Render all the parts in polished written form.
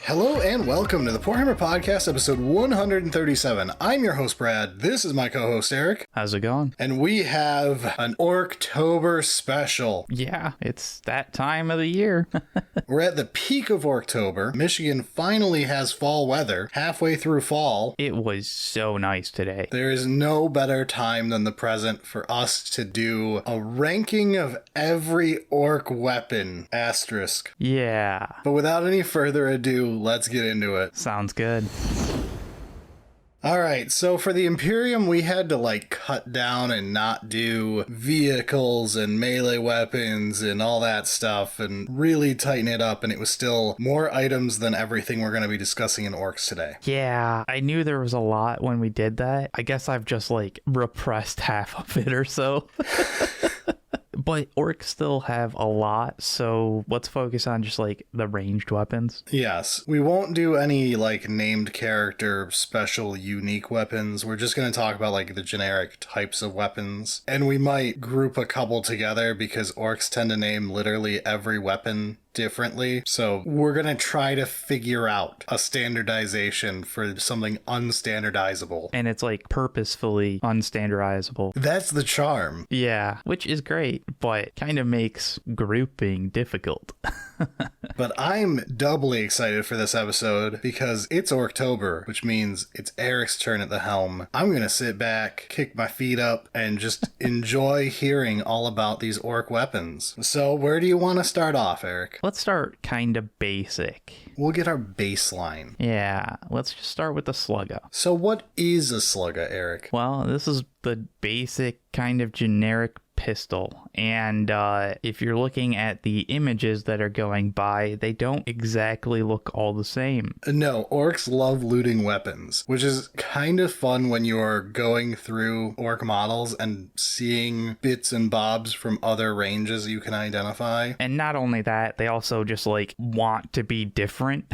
Hello and welcome to the Warhammer Podcast, episode 137. I'm your host, Brad. This is my co-host, Eric. How's it going? And we have an Orktober special. Yeah, it's that time of the year. We're at the peak of Orktober. Michigan finally has fall weather, halfway through fall. It was so nice today. There is no better time than the present for us to do a ranking of every orc weapon, asterisk. Yeah. But without any further ado, let's get into it. Sounds good. Alright, so for the Imperium, we had to cut down and not do vehicles and melee weapons and all that stuff and really tighten it up, and it was still more items than everything we're going to be discussing in Orks today. Yeah, I knew there was a lot when we did that. I guess I've just repressed half of it or so. But orcs still have a lot, so let's focus on just the ranged weapons. Yes, we won't do any named character special unique weapons. We're just going to talk about the generic types of weapons, and we might group a couple together because orcs tend to name literally every weapon differently. So we're going to try to figure out a standardization for something unstandardizable. And it's purposefully unstandardizable. That's the charm. Yeah, which is great, but kind of makes grouping difficult. But I'm doubly excited for this episode because it's Orktober, which means it's Eric's turn at the helm. I'm going to sit back, kick my feet up, and just enjoy hearing all about these orc weapons. So where do you want to start off, Eric? Let's start kind of basic. We'll get our baseline. Yeah, let's just start with the Slugga. So what is a Slugga, Eric? Well, this is the basic kind of generic pistol, and if you're looking at the images that are going by, they don't exactly look all the same. No, orcs love looting weapons, which is kind of fun when you're going through orc models and seeing bits and bobs from other ranges you can identify. And not only that, they also just want to be different.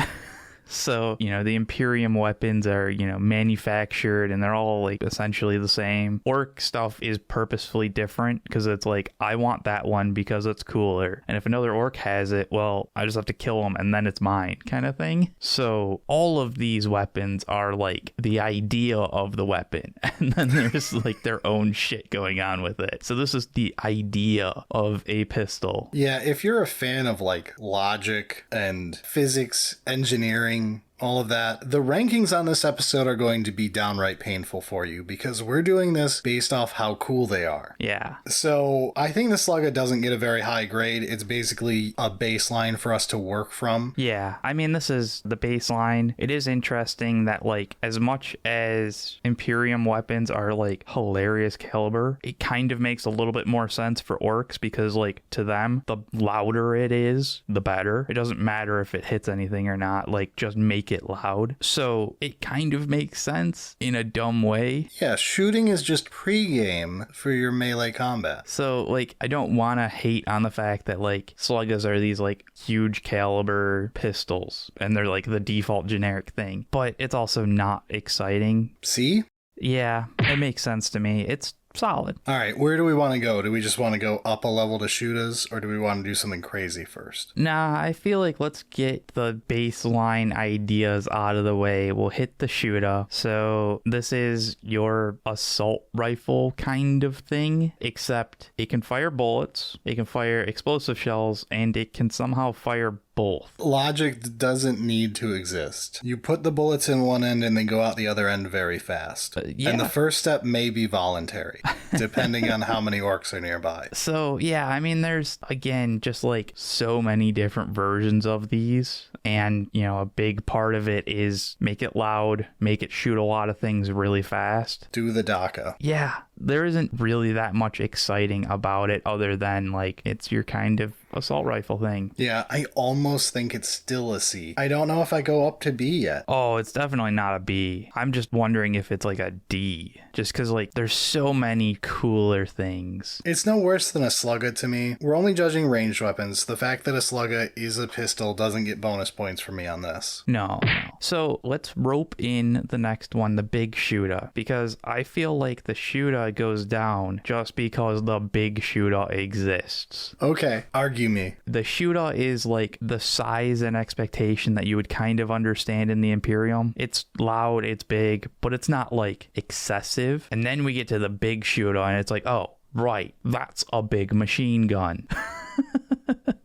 So, the Imperium weapons are, manufactured and they're all essentially the same. Orc stuff is purposefully different because it's I want that one because it's cooler. And if another orc has it, well, I just have to kill them and then it's mine kind of thing. So all of these weapons are the idea of the weapon. And then there's their own shit going on with it. So this is the idea of a pistol. Yeah, if you're a fan of logic and physics, engineering, all of that, the rankings on this episode are going to be downright painful for you because we're doing this based off how cool they are. Yeah. So I think the Slugga doesn't get a very high grade. It's basically a baseline for us to work from. Yeah. I mean, this is the baseline. It is interesting that as much as Imperium weapons are hilarious caliber, it kind of makes a little bit more sense for orcs because to them, the louder it is, the better. It doesn't matter if it hits anything or not. Just make it loud. So it kind of makes sense in a dumb way. Yeah, shooting is just pre-game for your melee combat. So I don't want to hate on the fact that Sluggas are these huge caliber pistols and they're the default generic thing, but it's also not exciting. See? Yeah, it makes sense to me. It's solid. All right, where do we want to go? Do we just want to go up a level to Shootas, or do we want to do something crazy first? Nah, I feel let's get the baseline ideas out of the way. We'll hit the Shoota. So this is your assault rifle kind of thing, except it can fire bullets, it can fire explosive shells, and it can somehow fire both. Logic doesn't need to exist. You put the bullets in one end and they go out the other end very fast. Yeah. And the first step may be voluntary, depending on how many orcs are nearby. So, yeah, I mean, there's, again, just so many different versions of these. And, a big part of it is make it loud, make it shoot a lot of things really fast. Do the DACA. Yeah, there isn't really that much exciting about it other than it's your kind of assault rifle thing. Yeah, I almost think it's still a C. I don't know if I go up to B yet. Oh, it's definitely not a B. I'm just wondering if it's a D, just because there's so many cooler things. It's no worse than a Slugga to me. We're only judging ranged weapons. The fact that a Slugga is a pistol doesn't get bonus points for me on this. No. So let's rope in the next one, the big Shoota, because I feel the Shoota Shoota goes down just because the big Shoota exists. Okay, argue me. The Shoota is like the size and expectation that you would kind of understand in the Imperium. It's loud, it's big, but it's not like excessive. And then we get to the big Shoota and it's like, oh, right, that's a big machine gun.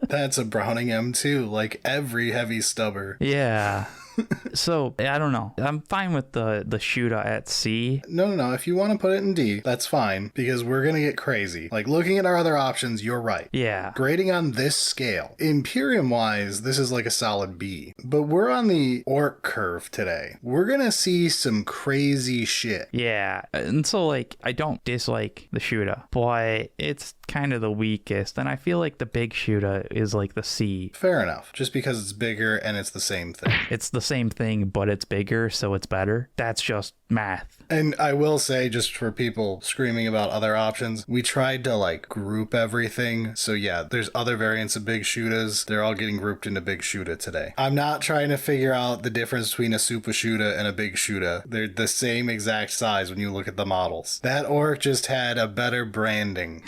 That's a Browning M2, like every heavy stubber. Yeah. So, I don't know. I'm fine with the Shoota at C. No. If you want to put it in D, that's fine, because we're going to get crazy. Like, looking at our other options, you're right. Yeah. Grading on this scale, Imperium-wise, this is like a solid B. But we're on the Ork curve today. We're going to see some crazy shit. Yeah. And so, like, I don't dislike the Shoota, but it's kind of the weakest. And I feel like the big Shoota is like the C. Fair enough. Just because it's bigger and it's the same thing. It's the same thing, but it's bigger, so it's better. That's just math. And I will say, just for people screaming about other options, we tried to like group everything. So yeah, there's other variants of big Shootas. They're all getting grouped into big Shoota today. I'm not trying to figure out the difference between a Super Shoota and a big Shoota. They're the same exact size when you look at the models. That Ork just had a better branding.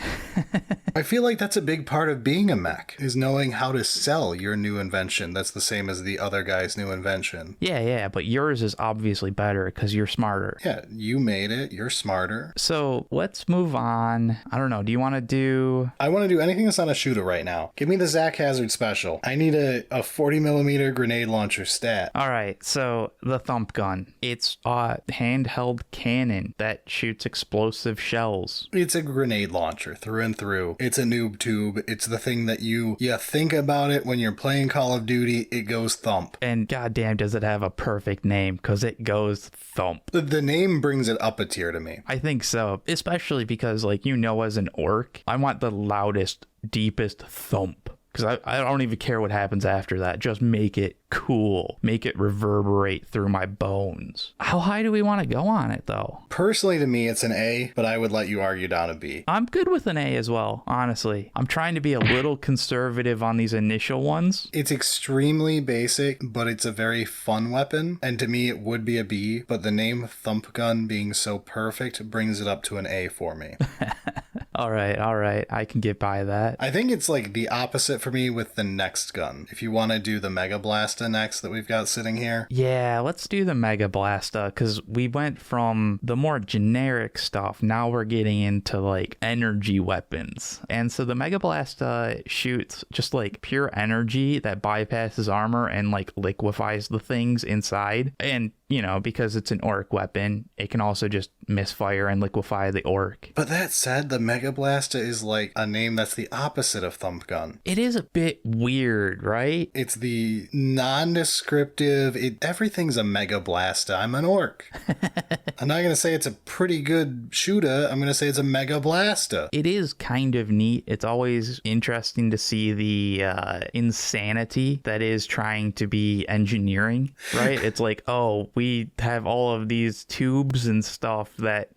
I feel like that's a big part of being a mech, is knowing how to sell your new invention. That's the same as the other guy's new invention. Yeah, but yours is obviously better because you're smarter. Yeah, you made it. You're smarter. So let's move on. I don't know. Do you want to do... I want to do anything that's not a Shoota right now. Give me the Zach Hazard special. I need a 40mm grenade launcher stat. All right, so the Thump Gun. It's a handheld cannon that shoots explosive shells. It's a grenade launcher through and through. It's a noob tube. It's the thing that you think about it when you're playing Call of Duty, it goes thump. And goddamn, does it have a perfect name, because it goes thump. The name brings it up a tier to me. I think so, especially because, like, as an orc, I want the loudest, deepest thump. Because I don't even care what happens after that. Just make it cool. Make it reverberate through my bones. How high do we want to go on it, though? Personally, to me, it's an A, but I would let you argue down a B. I'm good with an A as well, honestly. I'm trying to be a little conservative on these initial ones. It's extremely basic, but it's a very fun weapon. And to me, it would be a B, but the name Thump Gun being so perfect brings it up to an A for me. All right. I can get by that. I think it's like the opposite for me with the next gun. If you want to do the Mega Blasta next that we've got sitting here. Yeah, let's do the Mega Blasta, because we went from the more generic stuff. Now we're getting into like energy weapons. And so the Mega Blasta shoots just like pure energy that bypasses armor and like liquefies the things inside. And because it's an orc weapon, it can also just misfire and liquefy the orc. But that said, the Mega Blasta is like a name that's the opposite of Thump Gun. It is a bit weird, right? It's the non-descriptive, everything's a Mega Blasta. I'm an orc. I'm not going to say it's a pretty good Shoota. I'm going to say it's a Mega Blasta. It is kind of neat. It's always interesting to see the insanity that is trying to be engineering, right? It's like, oh, we have all of these tubes and stuff that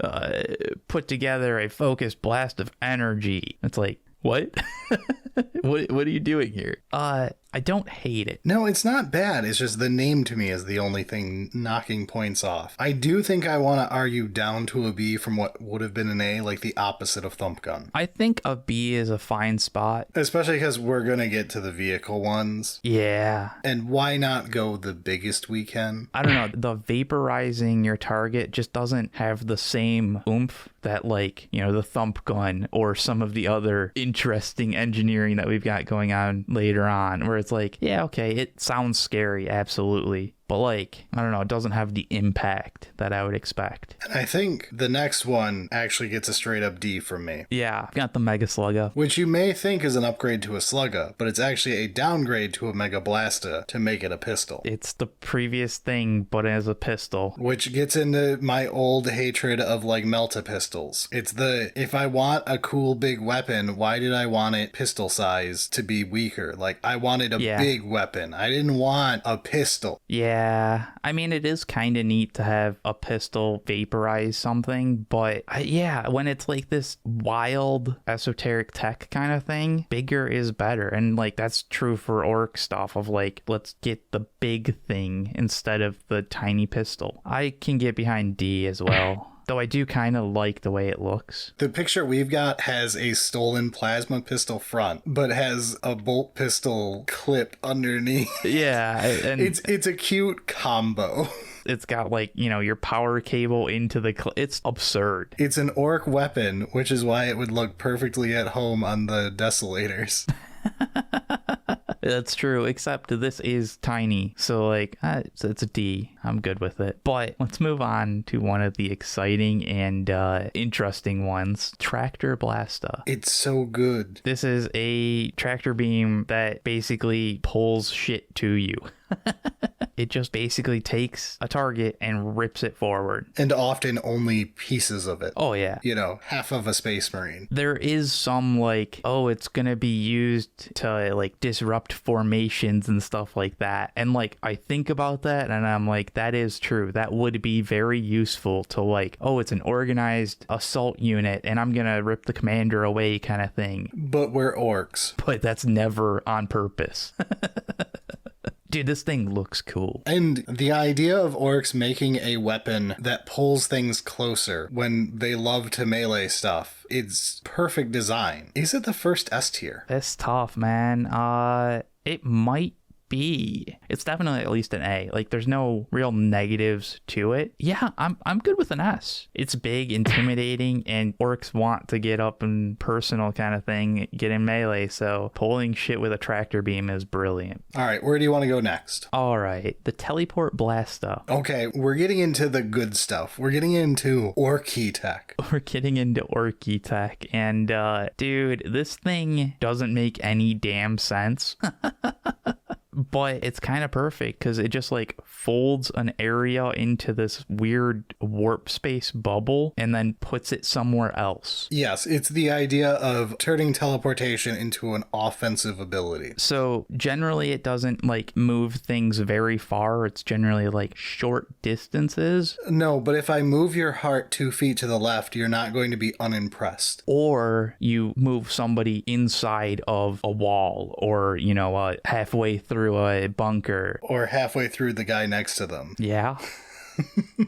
put together a focused blast of energy. It's like, what? What are you doing here? I don't hate it. No, it's not bad. It's just the name to me is the only thing knocking points off. I do think I want to argue down to a B from what would have been an A, like the opposite of Thump Gun. I think a B is a fine spot. Especially because we're going to get to the vehicle ones. Yeah. And why not go the biggest we can? I don't know. The vaporizing your target just doesn't have the same oomph that, like, the Thump Gun or some of the other interesting engineering that we've got going on later on, where it's like, yeah, okay, it sounds scary, absolutely. But, like, I don't know, it doesn't have the impact that I would expect. And I think the next one actually gets a straight up D from me. Yeah, got the Mega-Slugga. Which you may think is an upgrade to a Slugga, but it's actually a downgrade to a Mega Blasta to make it a pistol. It's the previous thing, but as a pistol. Which gets into my old hatred of, like, Melta pistols. It's if I want a cool big weapon, why did I want it pistol size to be weaker? Like, I wanted a big weapon. I didn't want a pistol. Yeah, I mean, it is kind of neat to have a pistol vaporize something, but when it's like this wild esoteric tech kind of thing, bigger is better. And like that's true for orc stuff of like, let's get the big thing instead of the tiny pistol. I can get behind D as well. Though I do kind of like the way it looks. The picture we've got has a stolen plasma pistol front, but has a bolt pistol clip underneath. Yeah, and it's a cute combo. It's got, like, you know, your power cable into the... It's absurd. It's an orc weapon, which is why it would look perfectly at home on the Desolators. That's true, except this is tiny. So, like, it's a D. I'm good with it. But let's move on to one of the exciting and interesting ones, Traktor Blasta. It's so good. This is a tractor beam that basically pulls shit to you. It just basically takes a target and rips it forward. And often only pieces of it. Oh, yeah. You know, half of a Space Marine. There is some, like, oh, it's gonna be used to, like, disrupt formations and stuff like that. And, like, I think about that and I'm like, that is true. That would be very useful to, like, oh, it's an organized assault unit and I'm gonna rip the commander away kind of thing. But we're orcs. But that's never on purpose. Dude, this thing looks cool. And the idea of orcs making a weapon that pulls things closer when they love to melee stuff, it's perfect design. Is it the first S tier? That's tough, man. It might be. It's definitely at least an A. Like, there's no real negatives to it. Yeah, I'm good with an S. It's big, intimidating, and orcs want to get up and personal kind of thing, get in melee, so pulling shit with a tractor beam is brilliant. All right, where do you want to go next? All right, the Tellyport Blasta. Okay, we're getting into the good stuff. We're getting into Orkit tech. We're getting into Orkit tech, and dude, this thing doesn't make any damn sense. But it's kind of perfect because it just, like, folds an area into this weird warp space bubble and then puts it somewhere else. Yes, it's the idea of turning teleportation into an offensive ability. So generally it doesn't, like, move things very far. It's generally, like, short distances. No, but if I move your heart 2 feet to the left, you're not going to be unimpressed. Or you move somebody inside of a wall or, you know, halfway through a bunker. Or halfway through the guy next to them. Yeah.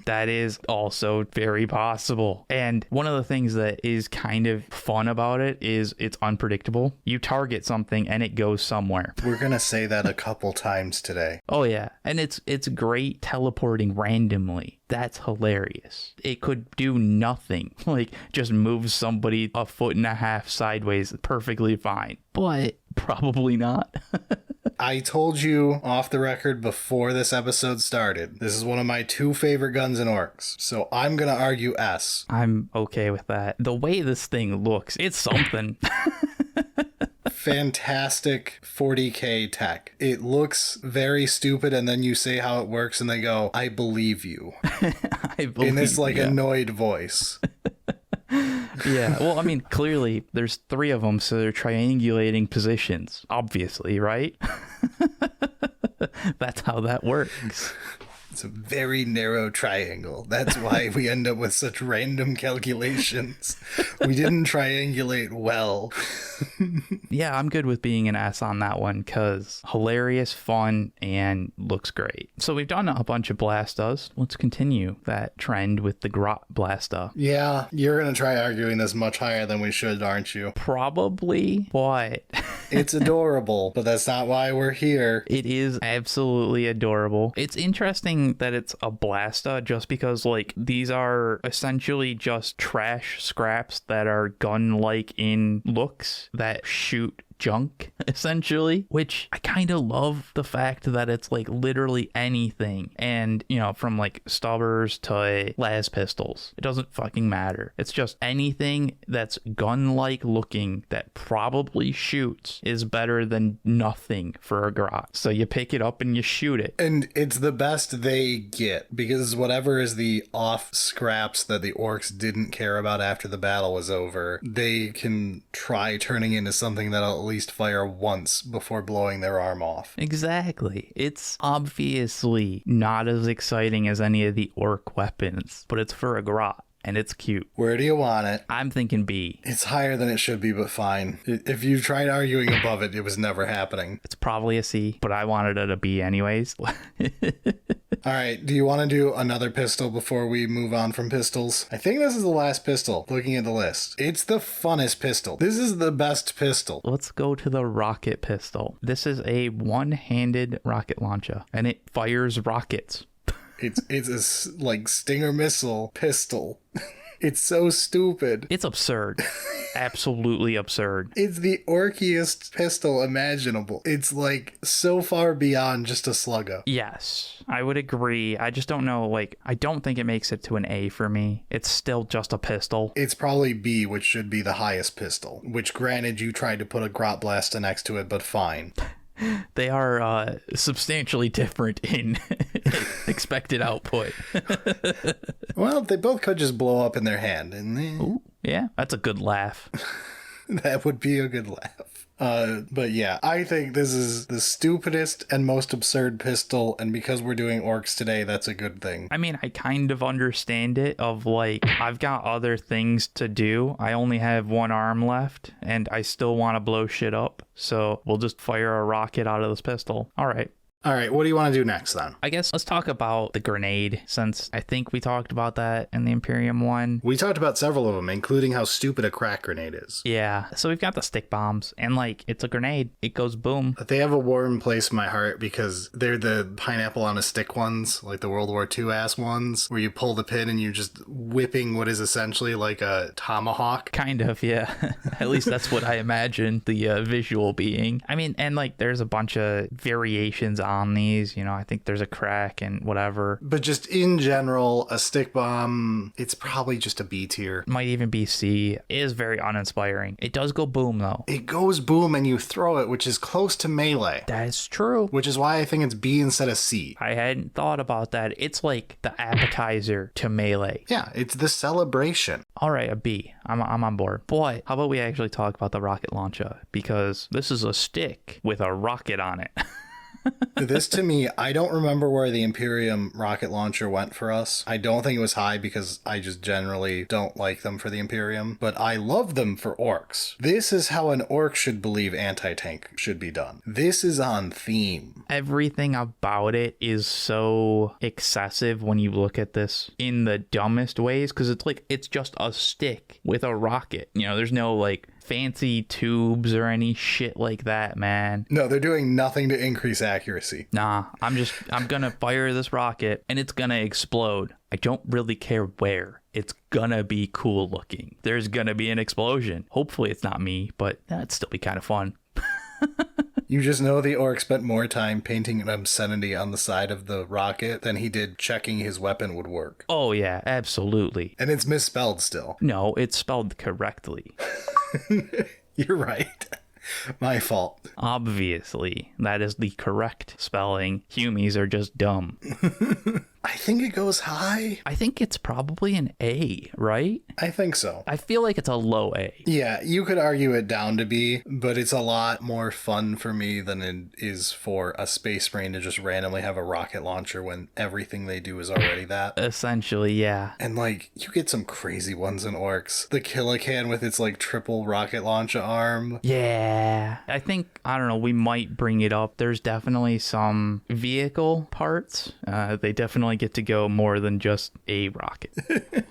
That is also very possible. And one of the things that is kind of fun about it is it's unpredictable. You target something and it goes somewhere. We're gonna say that a couple times today. Oh yeah, and it's great teleporting randomly. That's hilarious. It could do nothing, like just move somebody 1.5 feet sideways perfectly fine, but probably not. I told you off the record before this episode started, this is one of my 2 favorite guns in Orks, so I'm gonna argue S. I'm okay with that. The way this thing looks, it's something. Fantastic 40K tech. It looks very stupid, and then you say how it works, and they go, I believe you. I believe, in this, like, yeah. Annoyed voice. Yeah, well, I mean, clearly there's 3 of them, so they're triangulating positions, obviously, right? That's how that works. It's a very narrow triangle. That's why we end up with such random calculations. We didn't triangulate well. Yeah, I'm good with being an S on that one because hilarious, fun, and looks great. So we've done a bunch of Blastas. Let's continue that trend with the Grot Blasta. Yeah, you're going to try arguing this much higher than we should, aren't you? Probably, but... It's adorable, but that's not why we're here. It is absolutely adorable. It's interesting that it's a Blasta just because, like, these are essentially just trash scraps that are gun-like in looks that shoot junk, essentially, which I kind of love the fact that it's, like, literally anything. And, you know, from, like, stubbers to las pistols, it doesn't fucking matter. It's just anything that's gun-like looking that probably shoots is better than nothing for a grot. So you pick it up and you shoot it. And it's the best they get, because whatever is the off scraps that the orcs didn't care about after the battle was over, they can try turning into something that'll least fire once before blowing their arm off. Exactly. It's obviously not as exciting as any of the orc weapons, but it's for a grot. And it's cute. Where do you want it? I'm thinking B. It's higher than it should be, but fine. If you tried arguing above it, it was never happening. It's probably a C, but I wanted it a B anyways. All right, do you want to do another pistol before we move on from pistols? I think this is the last pistol, looking at the list. It's the funnest pistol. This is the best pistol. Let's go to the Rokkit Pistol. This is a one-handed rocket launcher, and it fires rockets. It's a, like, Stinger missile pistol. It's so stupid. It's absurd. Absolutely absurd. It's the orkiest pistol imaginable. It's like so far beyond just a slugga. Yes, I would agree. I just don't know, like, I don't think it makes it to an A for me. It's still just a pistol. It's probably B, which should be the highest pistol, which granted you tried to put a Grot Blasta next to it, but fine. They are substantially different in expected output. Well, they both could just blow up in their hand. And Ooh, yeah, that's a good laugh. That would be a good laugh. But yeah, I think this is the stupidest and most absurd pistol, and because we're doing orcs today, that's a good thing. I mean, I kind of understand it of like, I've got other things to do. I only have one arm left, and I still want to blow shit up. So we'll just fire a rocket out of this pistol. All right. All right, what do you want to do next then? I guess let's talk about the grenade, since I think we talked about that in the Imperium one. We talked about several of them, including how stupid a crack grenade is. Yeah, so we've got the stick bombs, and like, it's a grenade. It goes boom. They have a warm place in my heart because they're the pineapple on a stick ones, like the World War II ass ones, where you pull the pin and you're just whipping what is essentially like a tomahawk. Kind of, yeah. At least that's what I imagine the visual being. I mean, and like, there's a bunch of variations on these, you know. I think there's a crack and whatever, but just in general, a stick bomb, it's probably just a B tier. Might even be C. It is very uninspiring. It does go boom though. It goes boom and you throw it, which is close to melee. That is true, which is why I think it's B instead of C. I hadn't thought about that. It's like the appetizer to melee. Yeah, it's the celebration. All right, a B. I'm on board. But how about we actually talk about the Rokkit Launcha, because this is a stick with a rocket on it. This, to me, I don't remember where the Imperium rocket launcher went for us. I don't think it was high because I just generally don't like them for the Imperium, but I love them for orcs. This is how an orc should believe anti-tank should be done. This is on theme. Everything about it is so excessive when you look at this in the dumbest ways, because it's like, it's just a stick with a rocket. You know, there's no like fancy tubes or any shit like that, man. No, they're doing nothing to increase accuracy. Nah, I'm gonna fire this rocket and it's gonna explode. I don't really care where. It's gonna be cool looking. There's gonna be an explosion. Hopefully it's not me, but that'd still be kind of fun. You just know the orc spent more time painting an obscenity on the side of the rocket than he did checking his weapon would work. Oh yeah, absolutely. And it's misspelled still. No, it's spelled correctly. You're right. My fault. Obviously, that is the correct spelling. Humies are just dumb. I think it goes high. I think it's probably an A, right? I think so. I feel like it's a low A. Yeah, you could argue it down to B, but it's a lot more fun for me than it is for a Space Marine to just randomly have a rocket launcher when everything they do is already that. Essentially, yeah. And like, you get some crazy ones in Orks. The Killkannon with its like triple rocket launcher arm. Yeah. I think, I don't know, we might bring it up. There's definitely some vehicle parts. They definitely get to go more than just a rocket.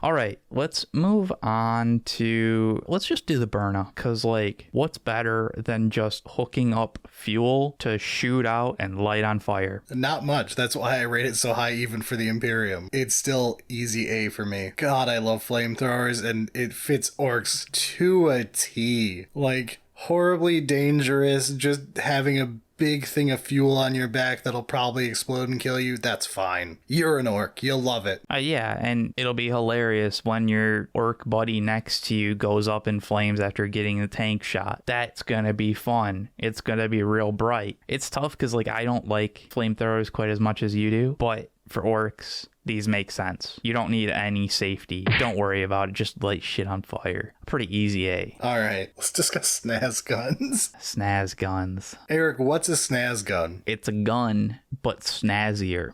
All right, let's move on to, let's just do the Burna, because like, what's better than just hooking up fuel to shoot out and light on fire? Not much. That's why I rate it so high even for the Imperium. It's still easy A for me. God, I love flamethrowers, and it fits orcs to a T. Like, horribly dangerous, just having a big thing of fuel on your back that'll probably explode and kill you, that's fine. You're an orc. You'll love it. Yeah, and it'll be hilarious when your orc buddy next to you goes up in flames after getting the tank shot. That's gonna be fun. It's gonna be real bright. It's tough because, like, I don't like flamethrowers quite as much as you do, but for orcs, these make sense. You don't need any safety. Don't worry about it. Just light shit on fire. Pretty easy A. All right, let's discuss Snazzguns. Snazzguns. Eric, what's a Snazzgun? It's a gun, but snazzier.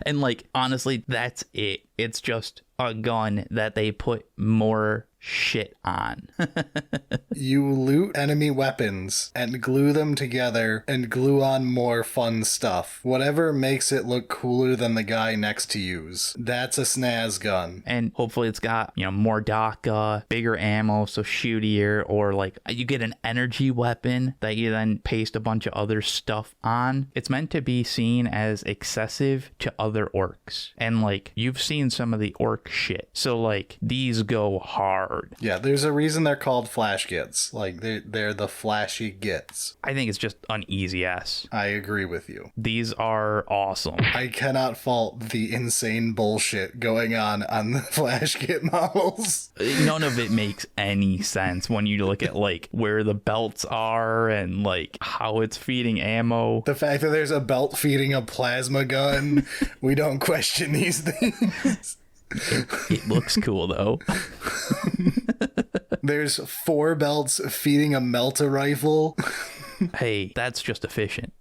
And like, honestly, that's it. It's just a gun that they put more shit on. You loot enemy weapons and glue them together and glue on more fun stuff. Whatever makes it look cooler than the guy next to you's. That's a Snazzgun. And hopefully it's got, more DACA, bigger ammo, so shootier, or like you get an energy weapon that you then paste a bunch of other stuff on. It's meant to be seen as excessive to other orcs. And like you've seen some of the orc shit. So like these go hard. Yeah, there's a reason they're called flash gits. Like they're the flashy gits. I think it's just an easy S. I agree with you. These are awesome. I cannot fault the insane bullshit going on the flash git models. None of it makes any sense when you look at like where the belts are and like how it's feeding ammo. The fact that there's a belt feeding a plasma gun, we don't question these things. It looks cool though. There's 4 belts feeding a melta rifle. Hey, that's just efficient.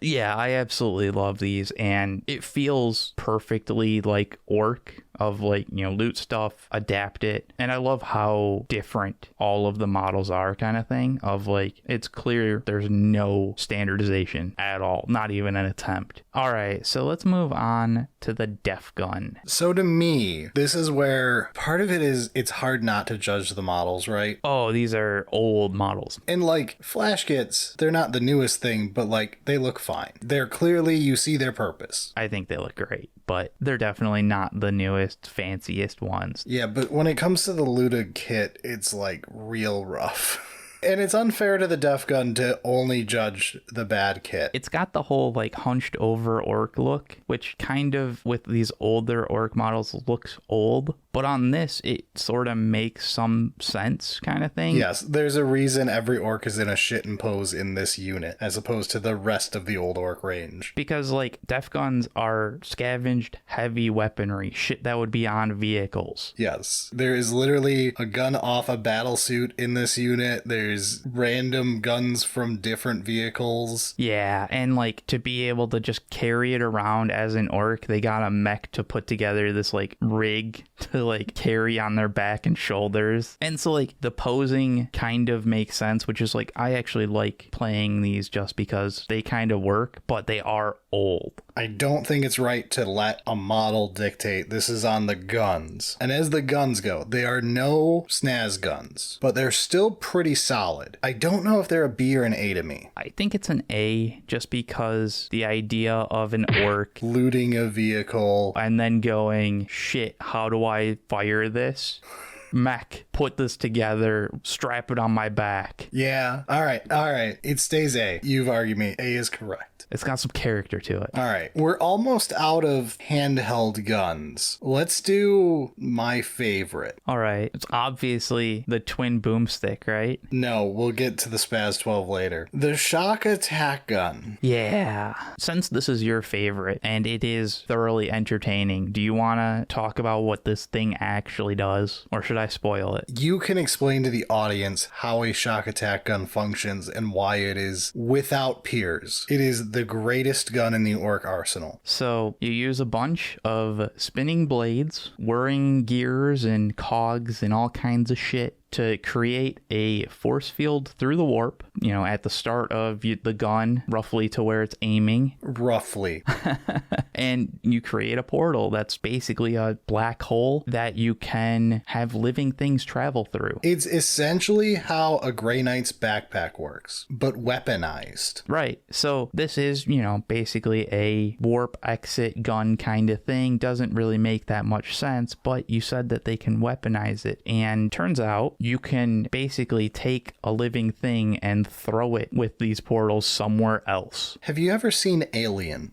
Yeah, I absolutely love these, and it feels perfectly like Orc, of like, loot stuff, adapt it. And I love how different all of the models are, kind of thing, of like, it's clear there's no standardization at all, not even an attempt. All right, so let's move on to the Deffgun. So to me, this is where part of it is it's hard not to judge the models, right? Oh, these are old models. And like flash kits, they're not the newest thing, but like they look fine. They're clearly, you see their purpose. I think they look great, but they're definitely not the newest, fanciest ones. Yeah, but when it comes to the looted kit, it's like real rough. And it's unfair to the Deffgun to only judge the bad kit. It's got the whole like hunched over orc look, which kind of with these older orc models looks old. But on this, it sort of makes some sense, kind of thing. Yes, there's a reason every orc is in a shit pose in this unit, as opposed to the rest of the old orc range. Because, like, Deffguns are scavenged heavy weaponry, shit that would be on vehicles. Yes, there is literally a gun off a battlesuit in this unit. There's random guns from different vehicles. Yeah, and, like, to be able to just carry it around as an orc, they got a mech to put together this, like, rig to like carry on their back and shoulders. And so like the posing kind of makes sense, which is like I actually like playing these just because they kind of work, but they are old. I don't think it's right to let a model dictate this is on the guns. And as the guns go, they are no Snazzguns, but they're still pretty solid. I don't know if they're a B or an A to me. I think it's an A just because the idea of an orc looting a vehicle and then going, shit, how do I fire this? Mech, put this together, strap it on my back. Yeah, all right. It stays A. You've argued me. A is correct. It's got some character to it. All right, we're almost out of handheld guns. Let's do my favorite. All right, it's obviously the twin boomstick, right? No, we'll get to the Spaz 12 later. The Shokk Attack Gun. Yeah. Since this is your favorite and it is thoroughly entertaining, do you want to talk about what this thing actually does, or should I spoil it? You can explain to the audience how a Shokk Attack Gun functions and why it is without peers. It is the greatest gun in the orc arsenal. So you use a bunch of spinning blades, whirring gears and cogs and all kinds of shit to create a force field through the warp, at the start of the gun, roughly to where it's aiming. Roughly. And you create a portal that's basically a black hole that you can have living things travel through. It's essentially how a Grey Knight's backpack works, but weaponized. Right. So this is, basically a warp exit gun kind of thing. Doesn't really make that much sense, but you said that they can weaponize it. And turns out you can basically take a living thing and throw it with these portals somewhere else. Have you ever seen Alien?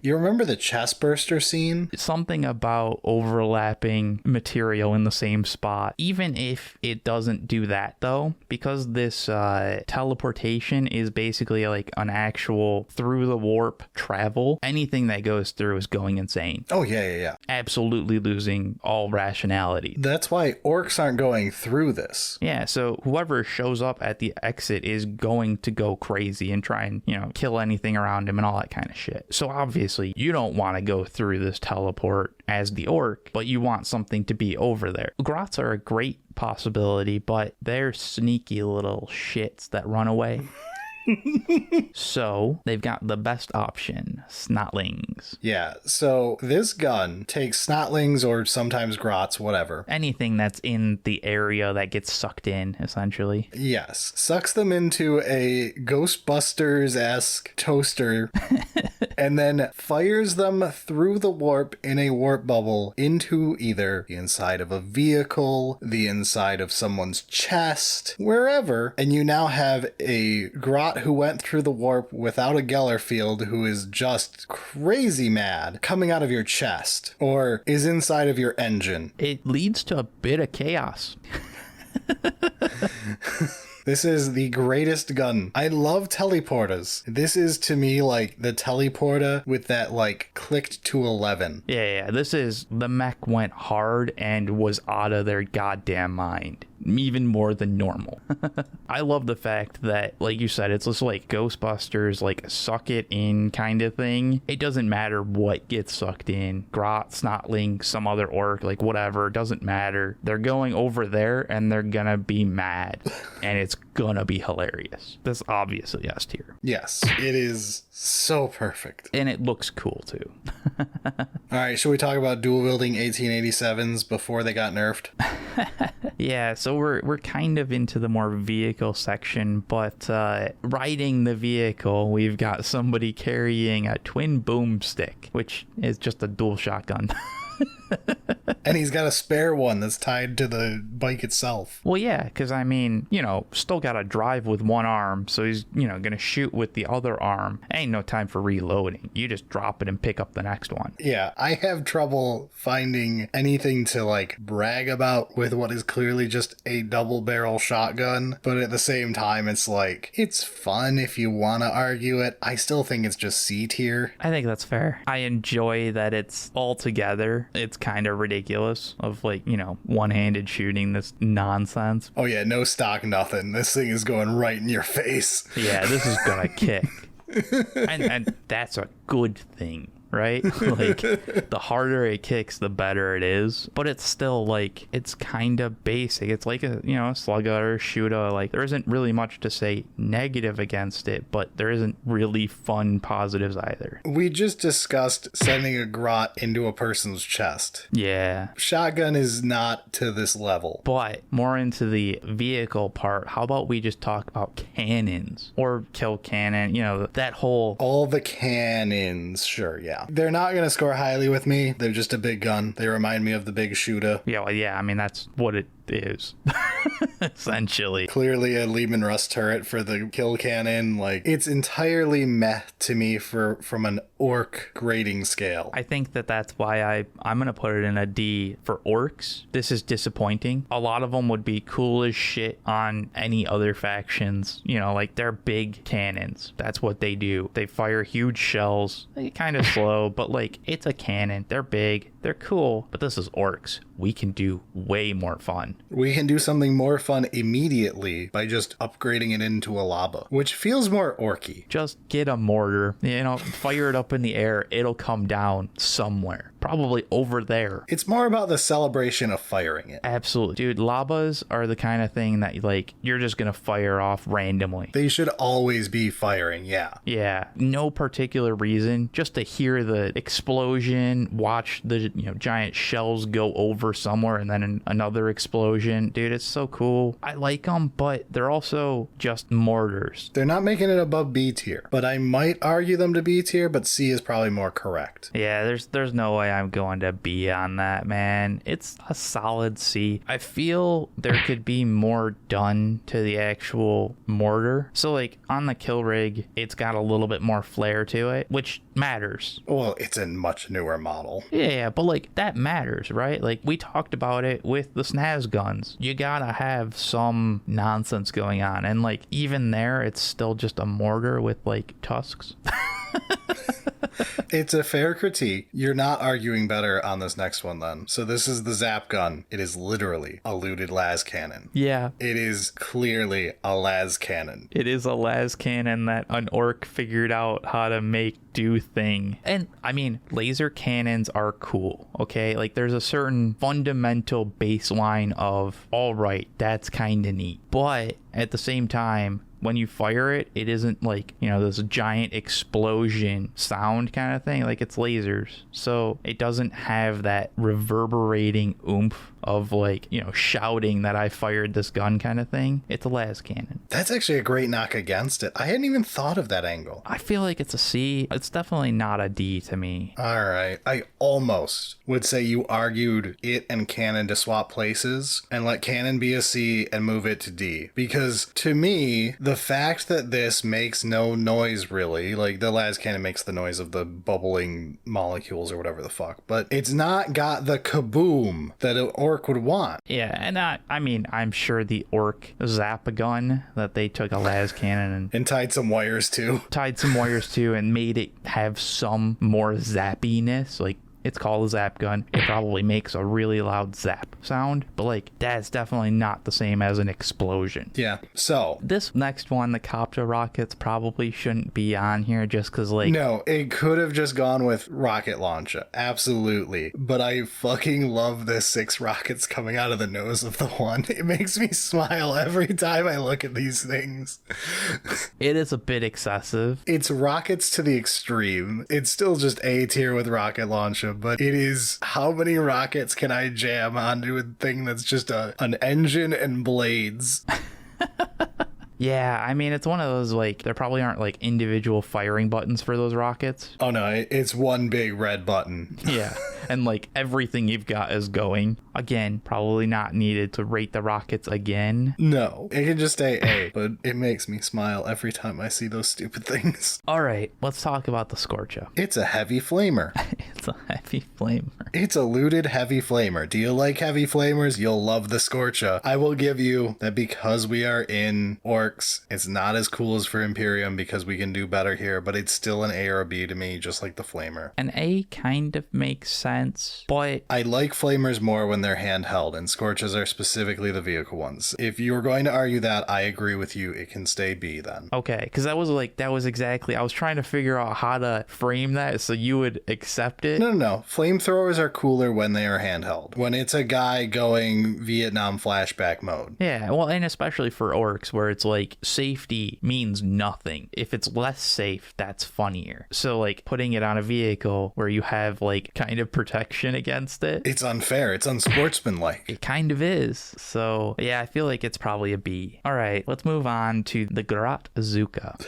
You remember the chest burster scene? Something about overlapping material in the same spot. Even if it doesn't do that though, because this teleportation is basically like an actual through the warp travel, anything that goes through is going insane. Oh yeah. Absolutely losing all rationality. That's why orcs aren't going through this. Yeah, so whoever shows up at the exit is going to go crazy and try and, kill anything around him and all that kind of shit. So obviously obviously you don't want to go through this teleport as the orc, but you want something to be over there. Grots are a great possibility, but they're sneaky little shits that run away. So they've got the best option, snotlings. Yeah, so this gun takes snotlings or sometimes grots, whatever. Anything that's in the area that gets sucked in, essentially. Yes, sucks them into a Ghostbusters-esque toaster and then fires them through the warp in a warp bubble into either the inside of a vehicle, the inside of someone's chest, wherever, and you now have a grot who went through the warp without a Geller field who is just crazy mad coming out of your chest or is inside of your engine. It leads to a bit of chaos. This is the greatest gun. I love teleporters. This is to me like the teleporter with that like clicked to 11. Yeah, this is the mech went hard and was out of their goddamn mind. Even more than normal. I love the fact that, like you said, it's just like Ghostbusters, like suck it in kind of thing. It doesn't matter what gets sucked in. Grot, Snotling, some other orc, like whatever, it doesn't matter. They're going over there and they're gonna be mad. And it's gonna be hilarious. That's obviously S tier. Yes, it is so perfect. And it looks cool too. All right, should we talk about dual wielding 1887s before they got nerfed? Yeah, so we're kind of into the more vehicle section, but riding the vehicle, we've got somebody carrying a twin boomstick, which is just a dual shotgun. And he's got a spare one that's tied to the bike itself. Well, yeah, because I mean, you know, still got to drive with one arm, so he's, you know, gonna shoot with the other arm. Ain't no time for reloading. You just drop it and pick up the next one. Yeah, I have trouble finding anything to like brag about with what is clearly just a double barrel shotgun, but at the same time, it's like, it's fun if you want to argue it. I still think it's just C tier. I think that's fair. I enjoy that it's all together. It's kind of ridiculous of like, you know, one-handed shooting this nonsense. Oh yeah, no stock, nothing. This thing is going right in your face. Yeah, this is gonna kick. And that's a good thing. Right? Like, the harder it kicks, the better it is. But it's still, like, it's kind of basic. It's like a, you know, a Slugga or a Shoota. Like, there isn't really much to say negative against it, but there isn't really fun positives either. We just discussed sending a grot into a person's chest. Yeah. Shotgun is not to this level. But more into the vehicle part, how about we just talk about cannons? Or kill cannon, you know, that whole... All the cannons, sure, yeah. They're not going to score highly with me. They're just a big gun. They remind me of the big Shoota. Yeah, well, yeah, I mean, that's what it is. Essentially. Clearly a Lehman Russ turret for the kill cannon. Like, it's entirely meh to me from an orc grading scale. I think that's why I'm going to put it in a D for orcs. This is disappointing. A lot of them would be cool as shit on any other factions. You know, like, they're big cannons. That's what they do. They fire huge shells. They're kind of slow, but like, it's a cannon. They're big. They're cool. But this is orcs. We can do way more fun. We can do something more fun immediately by just upgrading it into a Lobba, which feels more orky. Just get a mortar, you know, fire it up in the air. It'll come down somewhere. Probably over there. It's more about the celebration of firing it. Absolutely. Dude, Lobbas are the kind of thing that, like, you're just going to fire off randomly. They should always be firing, yeah. Yeah. No particular reason. Just to hear the explosion, watch the, you know, giant shells go over somewhere and then another explosion. Dude, it's so cool. I like them, but they're also just mortars. They're not making it above B tier, but I might argue them to B tier, but C is probably more correct. Yeah, there's no way I'm going to B on that, man. It's a solid C. I feel there could be more done to the actual mortar. So, like, on the kill rig, it's got a little bit more flair to it, which matters. Well, it's a much newer model. Yeah, but, like, that matters, right? Like, we talked about it with the Snazzguns. You gotta have some nonsense going on. And, like, even there, it's still just a mortar with, like, tusks. It's a fair critique. You're not arguing better on this next one then. So this is the Zzap gun. It is literally a looted las cannon. Yeah. It is clearly a las cannon. It is a las cannon that an orc figured out how to make do thing. And I mean, laser cannons are cool, okay? Like there's a certain fundamental baseline of, all right, that's kind of neat. But at the same time, when you fire it, it isn't like, you know, this giant explosion sound kind of thing. Like it's lasers. So it doesn't have that reverberating oomph of like, you know, shouting that I fired this gun kind of thing. It's a las cannon. That's actually a great knock against it. I hadn't even thought of that angle. I feel like it's a C. It's definitely not a D to me. All right. I almost would say you argued it and cannon to swap places and let cannon be a C and move it to D. Because to me, the fact that this makes no noise really, like the las cannon makes the noise of the bubbling molecules or whatever the fuck, but it's not got the kaboom that an orc would want. Yeah, and I mean, I'm sure the orc Zzap gun that they took a las cannon And tied some wires to and made it have some more zappiness. Like it's called a Zzap gun. It probably makes a really loud zap sound, but like that's definitely not the same as an explosion. Yeah. So this next one, the Kopta Rokkits, probably shouldn't be on here just because like... No, it could have just gone with Rokkit Launcha. Absolutely. But I fucking love the 6 rockets coming out of the nose of the one. It makes me smile every time I look at these things. It is a bit excessive. It's rockets to the extreme. It's still just A tier with Rokkit Launcha, but it is how many rockets can I jam onto a thing that's just an engine and blades? Yeah, I mean, it's one of those, like, there probably aren't, like, individual firing buttons for those rockets. Oh, no, it's one big red button. Yeah, and, like, everything you've got is going. Again, probably not needed to rate the rockets again. No, it can just stay A, but it makes me smile every time I see those stupid things. All right, let's talk about the Skorcha. It's a heavy flamer. It's a heavy flamer. It's a looted heavy flamer. Do you like heavy flamers? You'll love the Skorcha. I will give you that because we are in Orks, it's not as cool as for Imperium because we can do better here, but it's still an A or a B to me, just like the flamer. An A kind of makes sense, but... I like flamers more when they're handheld, and Skorchas are specifically the vehicle ones. If you were going to argue that, I agree with you. It can stay B then. Okay, because that was exactly... I was trying to figure out how to frame that so you would accept it. No. Flamethrowers are cooler when they are handheld. When it's a guy going Vietnam flashback mode. Yeah, well, and especially for Orks, where it's like safety means nothing. If it's less safe, that's funnier. So like putting it on a vehicle where you have like kind of protection against it. It's unfair. It's unsportsmanlike. It kind of is. So yeah, I feel like it's probably a B. All right, let's move on to the Grotzooka.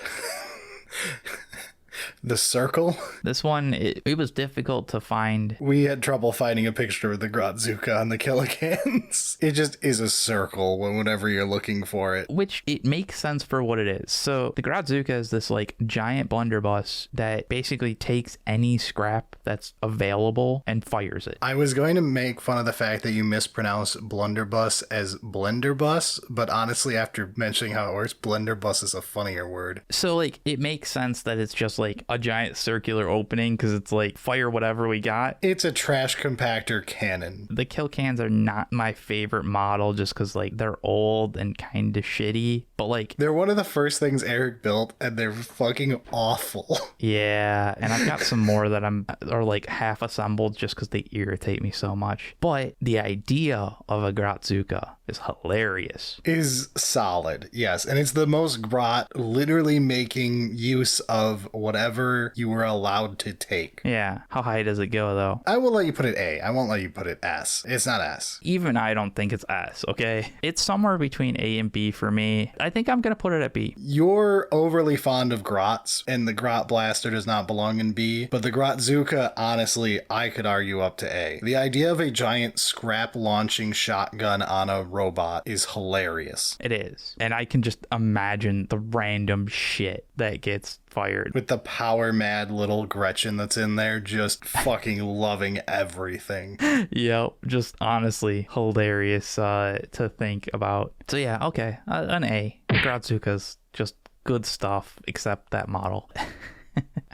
The circle? This one, it was difficult to find. We had trouble finding a picture of the Grotzooka on the Killkannon. It just is a circle whenever you're looking for it. Which, it makes sense for what it is. So, the Grotzooka is this, like, giant blunderbuss that basically takes any scrap that's available and fires it. I was going to make fun of the fact that you mispronounce blunderbuss as blenderbus, but honestly, after mentioning how it works, blenderbus is a funnier word. So, like, it makes sense that it's just, like, a giant circular opening because it's like fire whatever we got. It's a trash compactor cannon. The Killkanons are not my favorite model just because like they're old and kind of shitty, but like they're one of the first things Eric built and they're fucking awful. Yeah, and I've got some more that are like half assembled just because they irritate me so much. But the idea of a Grotzooka is hilarious. Is solid, yes. And it's the most Grot, literally making use of whatever you were allowed to take. Yeah. How high does it go, though? I will let you put it A. I won't let you put it S. It's not S. Even I don't think it's S, okay? It's somewhere between A and B for me. I think I'm going to put it at B. You're overly fond of Grots, and the Grot Blaster does not belong in B, but the Grotzooka, honestly, I could argue up to A. The idea of a giant scrap launching shotgun on a robot is hilarious. It is. And I can just imagine the random shit that gets fired. With the power mad little Gretchen that's in there, just fucking loving everything. Yep. Just honestly hilarious to think about. So yeah, okay. An A. Grotzooka's just good stuff, except that model.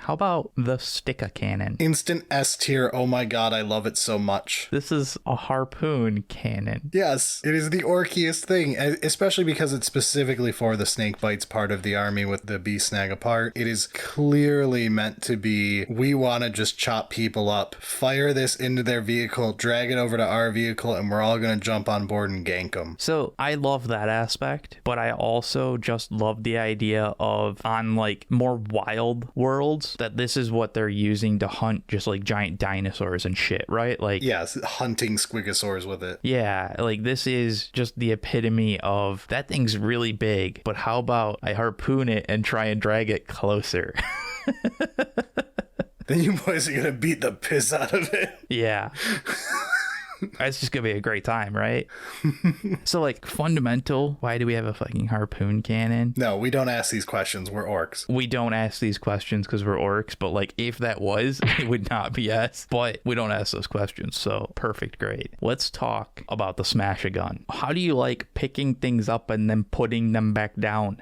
How about the Stikka Kannon? Instant S tier. Oh my god, I love it so much. This is a harpoon cannon. Yes, it is the orkiest thing, especially because it's specifically for the snake bites part of the army with the bee snag apart. It is clearly meant to be, we want to just chop people up, fire this into their vehicle, drag it over to our vehicle, and we're all going to jump on board and gank them. So I love that aspect, but I also just love the idea of on like more wild worlds that this is what they're using to hunt just like giant dinosaurs and shit, right? Like, yes, hunting squigosaurs with it. Yeah, like this is just the epitome of that thing's really big, but how about I harpoon it and try and drag it closer? Then you boys are going to beat the piss out of it. Yeah. It's just gonna be a great time, right? So like fundamental, why do we have a fucking harpoon cannon? No, we don't ask these questions. We're orcs. We don't ask these questions because we're orcs, but like if that was, it would not be us. But we don't ask those questions, so perfect, great. Let's talk about the Smasha Gun. How do you like picking things up and then putting them back down?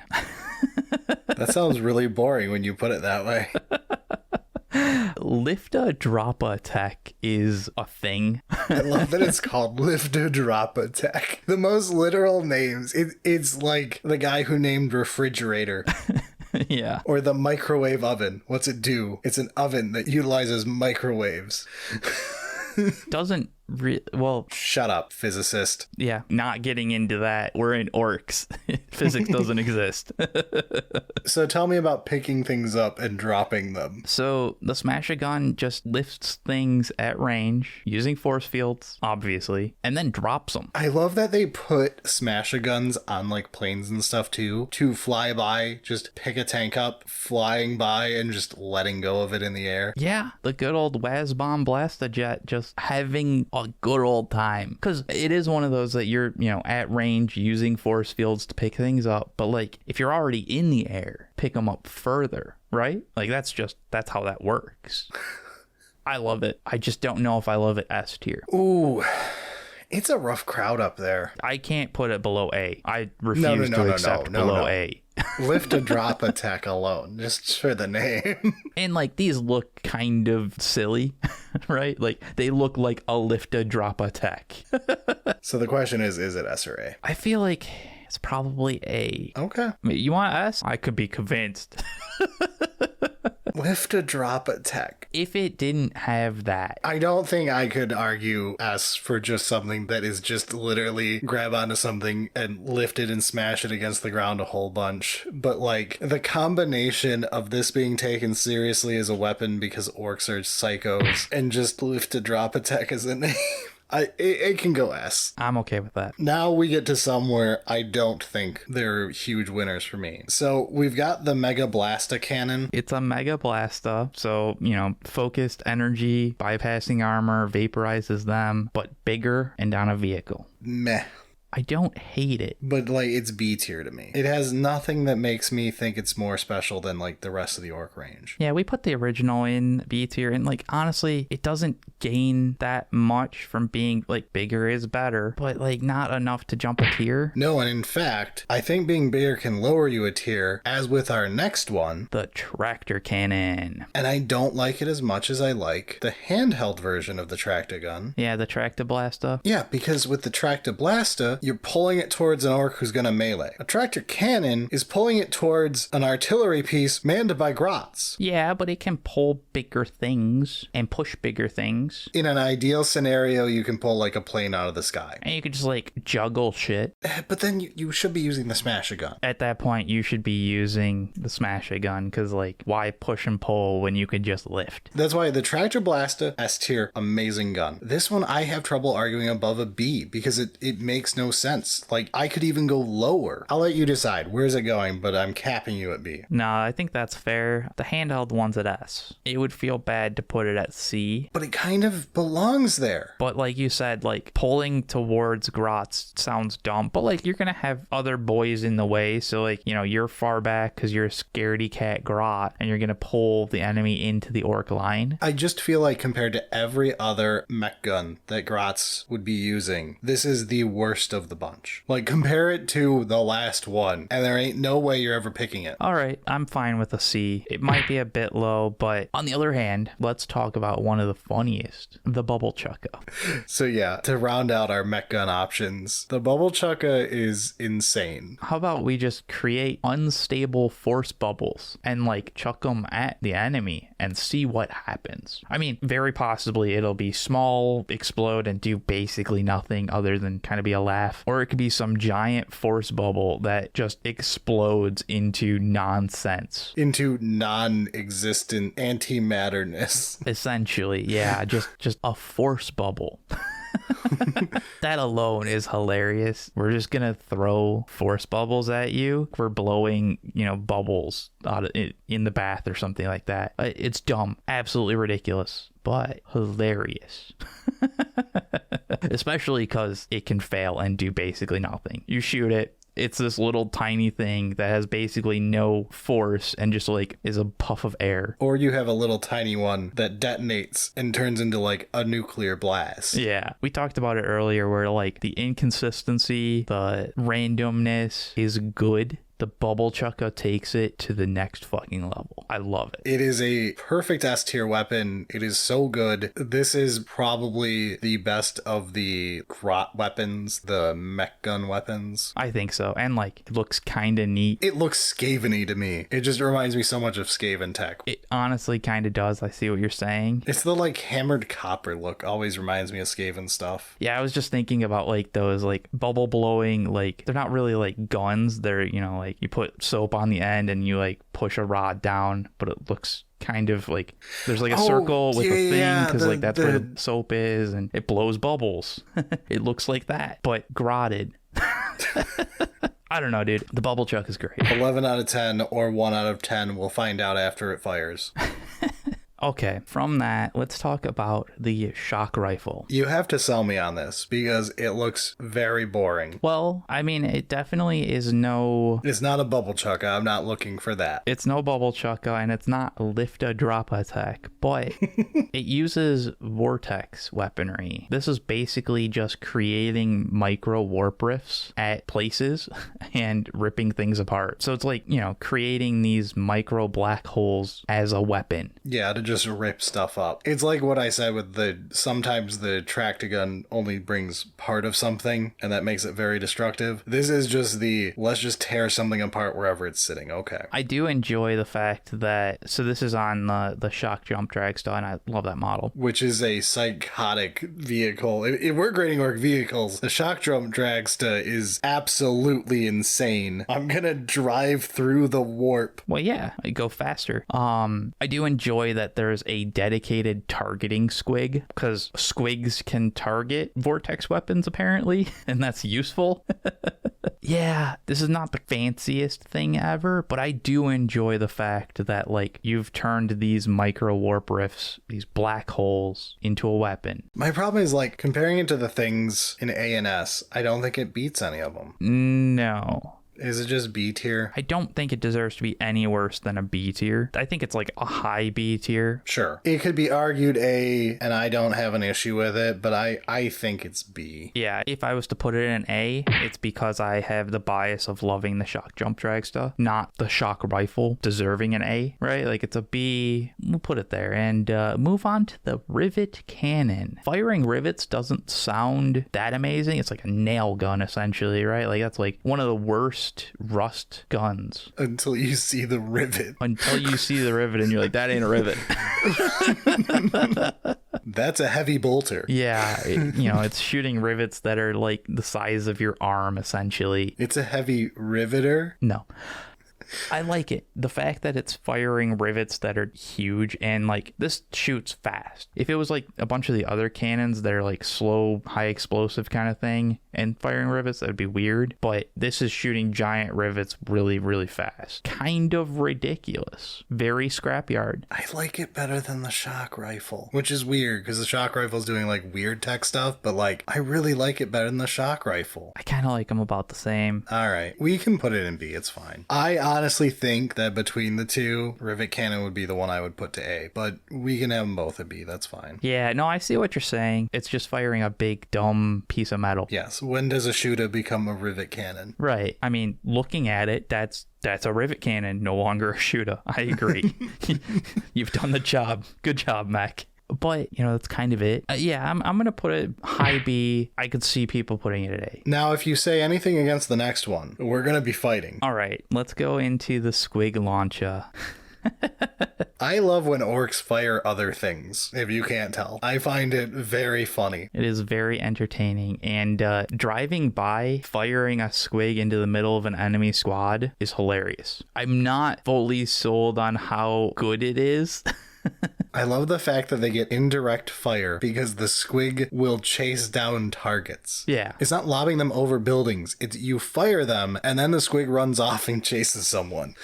That sounds really boring when you put it that way. Lift-a-drop attack is a thing. I love that it's called Lift-a-drop attack. The most literal names. It's like the guy who named refrigerator. Yeah. Or the microwave oven. What's it do? It's an oven that utilizes microwaves. Doesn't well, shut up, physicist. Yeah, not getting into that. We're in orcs. Physics doesn't exist. So tell me about picking things up and dropping them. So the Smasha Gun just lifts things at range using force fields, obviously, and then drops them. I love that they put Smasha Guns on like planes and stuff too, to fly by, just pick a tank up, flying by and just letting go of it in the air. Yeah, the good old Wazbomb Blasta jet, just having a good old time, because it is one of those that you're, you know, at range using force fields to pick things up, but like if you're already in the air, pick them up further, right? Like that's how that works. I love it. I just don't know if I love it S tier. Ooh, it's a rough crowd up there. I can't put it below A. I refuse to accept below A. Lift-a-drop attack alone, just for the name. And like these look kind of silly, right? Like they look like a lift-a-drop attack. So the question is it S or A? I feel like it's probably A. Okay. I mean, you want S? I could be convinced. Lift-a-drop attack. If it didn't have that, I don't think I could argue S for just something that is just literally grab onto something and lift it and smash it against the ground a whole bunch. But like the combination of this being taken seriously as a weapon because orcs are psychos and just lift-a-drop attack as a name. It can go S. I'm okay with that. Now we get to somewhere I don't think they're huge winners for me. So we've got the Mega Blasta cannon. It's a Mega Blasta, so, you know, focused energy, bypassing armor, vaporizes them, but bigger and on a vehicle. Meh. I don't hate it. But, like, it's B tier to me. It has nothing that makes me think it's more special than, like, the rest of the orc range. Yeah, we put the original in B tier, and, like, honestly, it doesn't gain that much from being, like, bigger is better, but, like, not enough to jump a tier. No, and in fact, I think being bigger can lower you a tier, as with our next one, the Traktor Kannon. And I don't like it as much as I like the handheld version of the Traktor Gun. Yeah, the Traktor Blasta. Yeah, because with the Traktor Blasta, you're pulling it towards an orc who's going to melee. A Traktor Kannon is pulling it towards an artillery piece manned by grots. Yeah, but it can pull bigger things and push bigger things. In an ideal scenario, you can pull like a plane out of the sky. And you could just like juggle shit. But then you should be using the Smasha Gun. At that point, you should be using the Smasha Gun, because like, why push and pull when you could just lift? That's why the Traktor Blasta, S tier, amazing gun. This one I have trouble arguing above a B, because it makes no sense. Like, I could even go lower. I'll let you decide. Where's it going? But I'm capping you at B. No, I think that's fair. The handheld one's at S. It would feel bad to put it at C. But it kind of belongs there. But like you said, like, pulling towards grots sounds dumb. But like, you're gonna have other boys in the way. So like, you know, you're far back because you're a scaredy cat grot, and you're gonna pull the enemy into the orc line. I just feel like compared to every other mech gun that grots would be using, this is the worst of of the bunch. Like, compare it to the last one, and there ain't no way you're ever picking it. All right, I'm fine with a C. It might be a bit low, but on the other hand, let's talk about one of the funniest, the Bubblechukka. So yeah, to round out our mech gun options, the Bubblechukka is insane. How about we just create unstable force bubbles and like chuck them at the enemy and see what happens? I mean, very possibly it'll be small, explode, and do basically nothing other than kind of be a laugh. Or it could be some giant force bubble that just explodes into nonsense. Into non-existent antimatterness. Essentially, yeah, just a force bubble. That alone is hilarious. We're just gonna throw force bubbles at you. We're blowing, bubbles out in the bath or something like that. It's dumb, absolutely ridiculous, but hilarious. Especially because it can fail and do basically nothing. You shoot it. It's this little tiny thing that has basically no force and just like is a puff of air. Or you have a little tiny one that detonates and turns into like a nuclear blast. Yeah. We talked about it earlier where like the inconsistency, the randomness is good. The Bubblechukka takes it to the next fucking level. I love it. It is a perfect S tier weapon. It is so good. This is probably the best of the Grot weapons, the mech gun weapons. I think so. And like, it looks kind of neat. It looks Skaven-y to me. It just reminds me so much of Skaven tech. It honestly kind of does. I see what you're saying. It's the like hammered copper look. Always reminds me of Skaven stuff. Yeah, I was just thinking about like those like bubble blowing, like they're not really like guns. They're, like you put soap on the end and you like push a rod down, but it looks kind of like there's like a circle with a thing because like that's where the soap is and it blows bubbles. It looks like that, but grotted. I don't know, dude. The Bubblechukka is great. 11 out of 10 or 1 out of 10. We'll find out after it fires. Okay, from that, let's talk about the Shokk Rifle. You have to sell me on this because it looks very boring. Well, I mean, it definitely is no... It's not a Bubblechukka. I'm not looking for that. It's no Bubblechukka, and it's not lift a drop attack, but it uses vortex weaponry. This is basically just creating micro warp rifts at places and ripping things apart. So it's like, creating these micro black holes as a weapon. Yeah, to just rip stuff up. It's like what I said with sometimes the Traktor Gun only brings part of something and that makes it very destructive. This is just let's just tear something apart wherever it's sitting. Okay. I do enjoy the fact that, so this is on the Shokk Jump Dragsta, and I love that model. Which is a psychotic vehicle. If we're grading Ork vehicles, the Shokk Jump Dragsta is absolutely insane. I'm gonna drive through the warp. Well, yeah, I go faster. I do enjoy that there's a dedicated targeting squig, because squigs can target vortex weapons apparently, and that's useful. Yeah, this is not the fanciest thing ever, but I do enjoy the fact that like you've turned these micro warp rifts, these black holes, into a weapon. My problem is like comparing it to the things in A and S, I don't think it beats any of them. No. Is it just B tier? I don't think it deserves to be any worse than a B tier. I think it's like a high B tier. Sure. It could be argued A, and I don't have an issue with it, but I think it's B. Yeah, if I was to put it in A, it's because I have the bias of loving the Shokk Jump Dragsta, not the Shokk Rifle deserving an A, right? Like it's a B. We'll put it there and move on to the Rivet Kannon. Firing rivets doesn't sound that amazing. It's like a nail gun essentially, right? Like that's like one of the worst rust guns. Until you see the rivet. Until you see the rivet and you're like, that ain't a rivet. That's a heavy bolter. Yeah, it's shooting rivets that are like the size of your arm essentially. It's a heavy riveter? No. I like it. The fact that it's firing rivets that are huge and like this shoots fast. If it was like a bunch of the other cannons that are like slow, high explosive kind of thing and firing rivets, that would be weird. But this is shooting giant rivets really, really fast. Kind of ridiculous. Very scrapyard. I like it better than the Shokk Rifle, which is weird because the Shokk Rifle's doing like weird tech stuff, but like I really like it better than the Shokk Rifle. I kind of like them about the same. All right, we can put it in B. It's fine. I honestly think that between the two, Rivet Kannon would be the one I would put to A, but we can have them both at B. That's fine. Yeah, no, I see what you're saying. It's just firing a big, dumb piece of metal. Yes. When does a Shoota become a Rivet Kannon? Right. I mean, looking at it, that's a Rivet Kannon, no longer a Shoota. I agree. You've done the job. Good job, Mek. But, that's kind of it. Yeah, I'm going to put it high B. I could see people putting it at A. Now, if you say anything against the next one, we're going to be fighting. All right, let's go into the Squig Launcha. I love when orcs fire other things, if you can't tell. I find it very funny. It is very entertaining, and driving by, firing a squig into the middle of an enemy squad is hilarious. I'm not fully sold on how good it is. I love the fact that they get indirect fire because the squig will chase down targets. Yeah. It's not lobbing them over buildings. It's you fire them, and then the squig runs off and chases someone.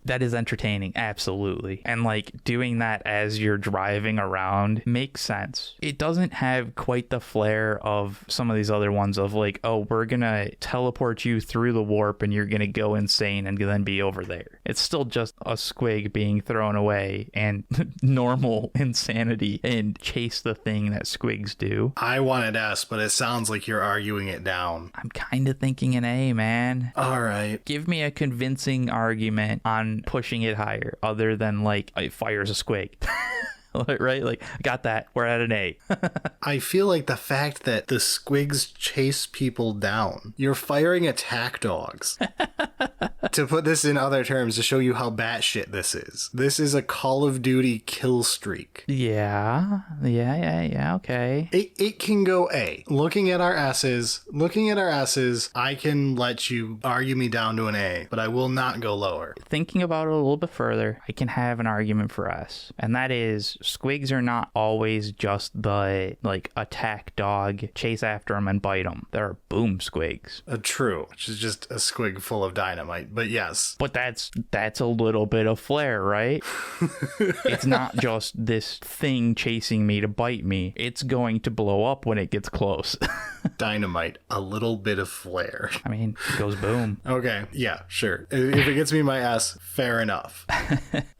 That is entertaining, absolutely. And doing that as you're driving around makes sense. It doesn't have quite the flair of some of these other ones of oh, we're gonna teleport you through the warp and you're gonna go insane and then be over there. It's still just a squig being thrown away and normal insanity and chase the thing that squigs do. I wanted S, but it sounds like you're arguing it down. I'm kind of thinking an A, man. All right. Give me a convincing argument on pushing it higher other than it fires a squig. Right? Got that. We're at an A. I feel like the fact that the squigs chase people down, you're firing attack dogs. To put this in other terms, to show you how batshit this is. This is a Call of Duty kill streak. Yeah, okay. It can go A. Looking at our S's, I can let you argue me down to an A, but I will not go lower. Thinking about it a little bit further, I can have an argument for S, and that is squigs are not always just the attack dog, chase after them and bite them. There are boom squigs. True, which is just a squig full of dynamite, but yes. But that's a little bit of flair, right? It's not just this thing chasing me to bite me. It's going to blow up when it gets close. Dynamite, a little bit of flair. I mean, it goes boom. Okay, yeah, sure. If it gets me my S, fair enough.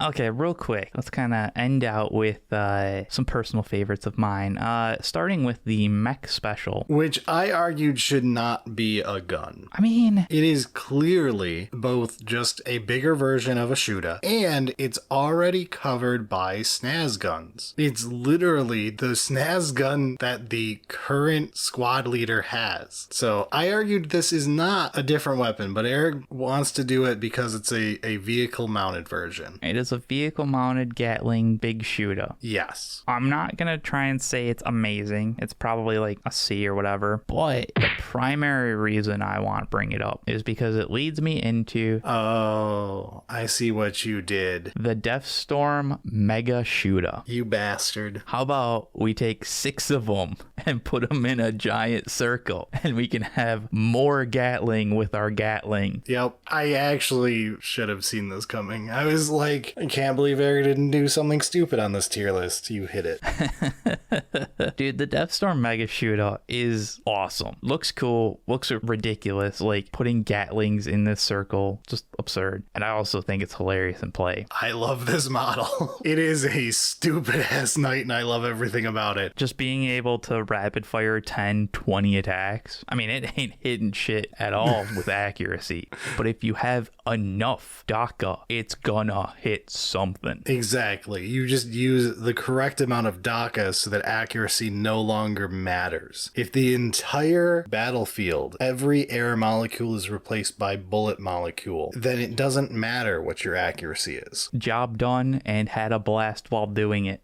Okay, real quick, let's kind of end out with some personal favorites of mine. Starting with the Mek Speshul, which I argued should not be a gun. I mean, it is clearly both just a bigger version of a Shoota, and it's already covered by Snazzguns. It's literally the Snazzgun that the current squad leader has. So I argued this is not a different weapon, but Eric wants to do it because it's a vehicle mounted version. It is a vehicle mounted Gatling big Shoota. Yes. I'm not gonna try and say it's amazing. It's probably a C or whatever, but the primary reason I want to bring it up is because it leads me into I see what you did. The Deffstorm Mega Shoota. You bastard. How about we take 6 of them and put them in a giant circle and we can have more Gatling with our Gatling. Yep. I actually should have seen this coming. I was I can't believe Eric didn't do something stupid on this tier list. You hit it. Dude, the Deffstorm Mega Shoota is awesome. Looks cool. Looks ridiculous. Putting Gatlings in this circle, just absurd. And I also think it's hilarious in play. I love this model. It is a stupid ass knight and I love everything about it. Just being able to rapid fire 10, 20 attacks. I mean, it ain't hitting shit at all with accuracy. But if you have enough DACA, it's gonna hit something. Exactly. You just use the correct amount of DACA so that accuracy no longer matters. If the entire battlefield, every air molecule is replaced by bullet molecule, then it doesn't matter what your accuracy is. Job done and had a blast while doing it.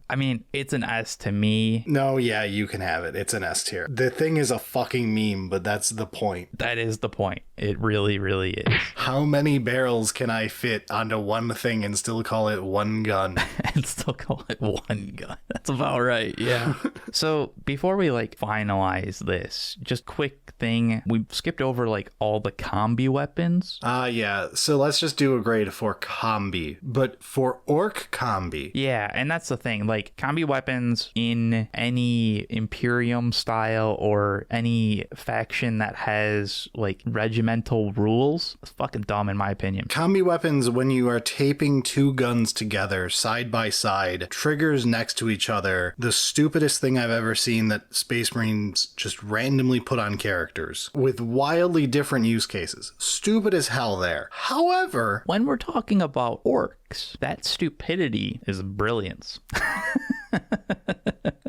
I mean, it's an S to me. No, yeah, you can have it. It's an S tier. The thing is a fucking meme, but that's the point. That is the point. It really, really is. How many barrels can I fit onto one thing and still call it one gun? And still call it one gun. That's about right, yeah. So before we finalize this, just quick thing. We skipped over all the combi weapons. Yeah. So let's just do a grade for combi, but for orc combi. Yeah, And that's the thing, like combi weapons in any Imperium style or any faction that has like regimental rules, it's fucking dumb in my opinion. Combi weapons, when you are taping two guns together side by side, triggers next to each other, the stupidest thing I've ever seen that Space Marines just randomly put on characters with wildly different use cases. Stupid as hell there. However, when we're talking about orcs, that stupidity is brilliance.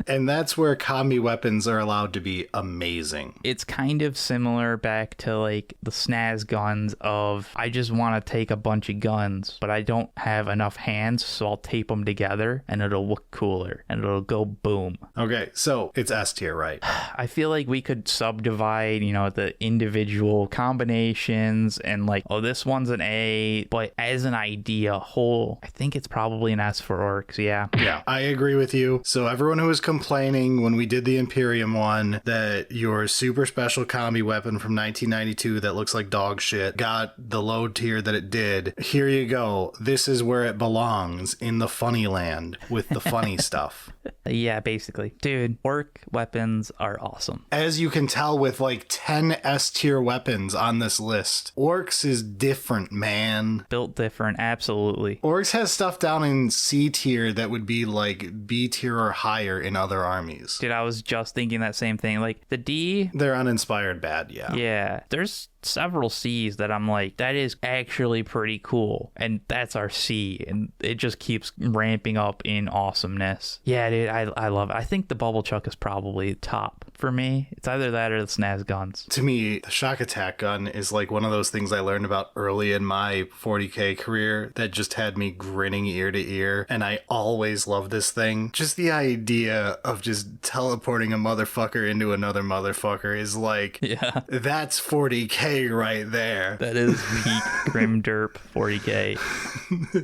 and that's where combi weapons are allowed to be amazing. It's kind of similar back to like the Snazzguns of I just want to take a bunch of guns, but I don't have enough hands, so I'll tape them together and it'll look cooler and it'll go boom. Okay, so it's S tier, right? I feel like we could subdivide, you know, the individual combinations and like, oh, this one's an A, but as an idea whole, I think it's probably an S for orcs, yeah. Yeah, I agree with you. So everyone who was complaining when we did the Imperium one that your super special combi weapon from 1992 that looks like dog shit got the low tier that it did, here you go. This is where it belongs, in the funny land with the funny stuff. Yeah, basically. Dude, orc weapons are awesome. As you can tell with like 10 S tier weapons on this list, Orks is different, man. Built different, absolutely. Orks has stuff down in C tier that would be like B tier or higher in other armies. Dude, I was just thinking that same thing. Like the D, they're uninspired bad, yeah. Yeah, there's several C's that I'm like, that is actually pretty cool. And that's our C. And it just keeps ramping up in awesomeness. Yeah, dude, I love it. I think the Bubblechukka is probably top for me. It's either that or the Snazzguns. To me, the Shokk Attack Gun is like one of those things I learned about early in my 40K career that just had me grinning ear to ear. And I always love this thing. Just the idea of just teleporting a motherfucker into another motherfucker is like, yeah, that's 40K right there. That is peak Grim Derp 40K.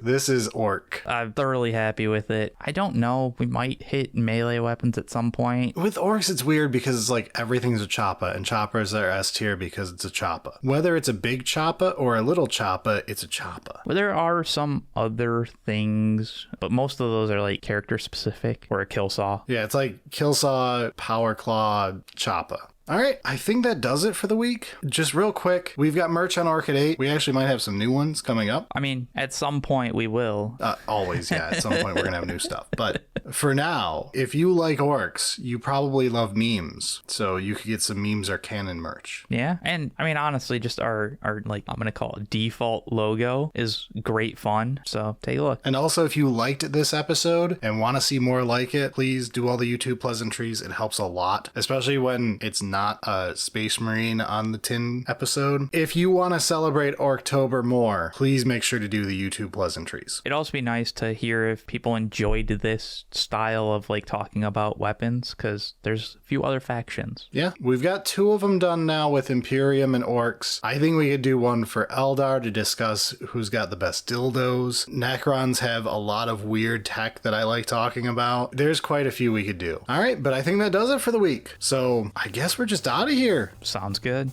This is Ork. I'm thoroughly happy with it. I don't know. We might hit melee weapons at some point. With Orks, it's weird because it's like everything's a choppa, and choppers are S tier because it's a choppa. Whether it's a big choppa or a little choppa, it's a choppa. Well, there are some other things, but most of those are like character specific or a kill saw. Yeah, it's like kill saw, power claw, choppa. All right, I think that does it for the week. Just real quick, we've got merch on Orkid 8. We actually might have some new ones coming up. I mean, at some point we will. Always, yeah. At some point we're going to have new stuff. But for now, if you like orcs, you probably love memes. So you could get some Memes Are Canon merch. Yeah, and I mean, honestly, just our like, I'm going to call it default logo is great fun. So take a look. And also, if you liked this episode and want to see more like it, please do all the YouTube pleasantries. It helps a lot, especially when it's not a Space Marine on the tin episode. If you want to celebrate Orktober more, please make sure to do the YouTube pleasantries. It'd also be nice to hear if people enjoyed this style of like talking about weapons, because there's a few other factions. Yeah, we've got 2 of them done now with Imperium and Orks. I think we could do one for Eldar to discuss who's got the best dildos. Necrons have a lot of weird tech that I like talking about. There's quite a few we could do. All right, but I think that does it for the week. So I guess we're just out of here. Sounds good.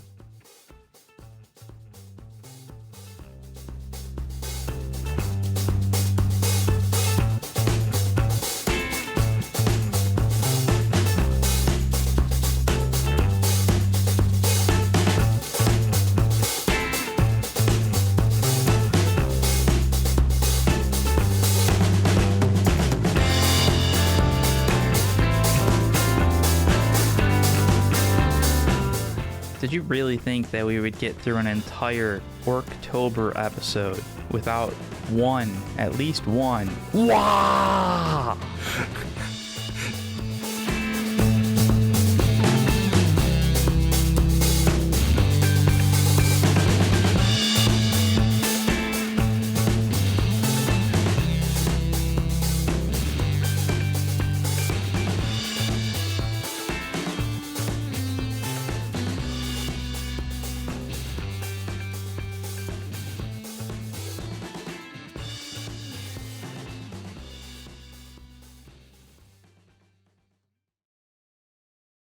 Did you really think that we would get through an entire Orktober episode without at least one, Wah!